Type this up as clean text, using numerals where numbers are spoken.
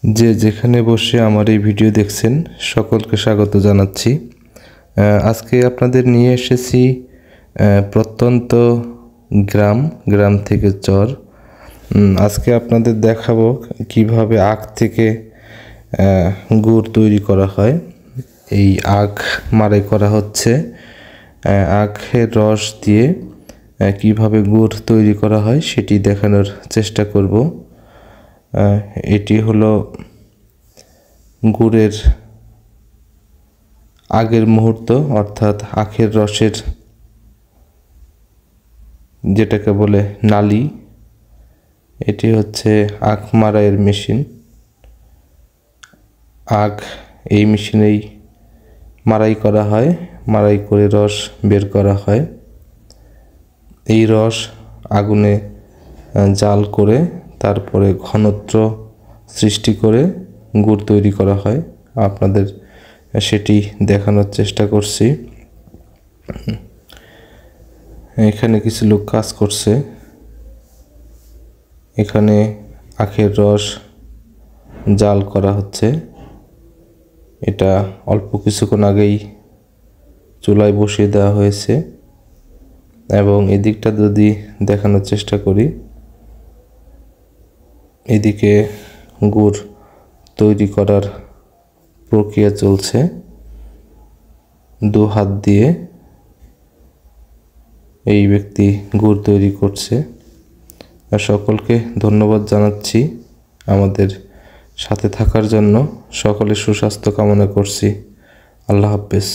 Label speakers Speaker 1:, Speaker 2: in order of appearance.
Speaker 1: যে যেখানে বসে আমার এই ভিডিও দেখছেন সকলকে স্বাগত জানাচ্ছি। আজকে আপনাদের নিয়ে এসেছি প্রত্যন্ত গ্রাম থেকে চর। আজকে আপনাদের দেখাবো কিভাবে আখ থেকে গুড় তৈরি করা হয়। এই আখ মাড়াই করা হচ্ছে। আখের রস দিয়ে কিভাবে গুড় তৈরি করা হয় সেটি দেখানোর চেষ্টা করব। এটি হলো গুড়ের আগের মুহূর্ত, অর্থাৎ আখের রসের যেটাকে বলে নালি। এটি হচ্ছে আখ মাড়াইয়ের মেশিন। আখ এই মেশিনেই মাড়াই করা হয়, মাড়াই করে রস বের করা হয়। এই রস আগুনে জাল করে তারপরে ঘনত্ব সৃষ্টি করে গুড় তৈরি করা হয়। আপনাদের সেটি দেখানোর চেষ্টা করছি। এখানে কিছু লোক কাজ করছে। এখানে আখের রস জাল করা হচ্ছে। এটা অল্প কিছুক্ষণ আগেই চুলায় বসিয়ে দেওয়া হয়েছে। এবং এদিকটা যদি দেখানোর চেষ্টা করি, এদিকে গুড় তৈরি করার প্রক্রিয়া চলছে। দু হাত দিয়ে এই ব্যক্তি গুড় তৈরি করছে। আর সকলকে ধন্যবাদ জানাচ্ছি আমাদের সাথে থাকার জন্য। সকলের সুস্বাস্থ্য কামনা করছি। আল্লাহ হাফেজ।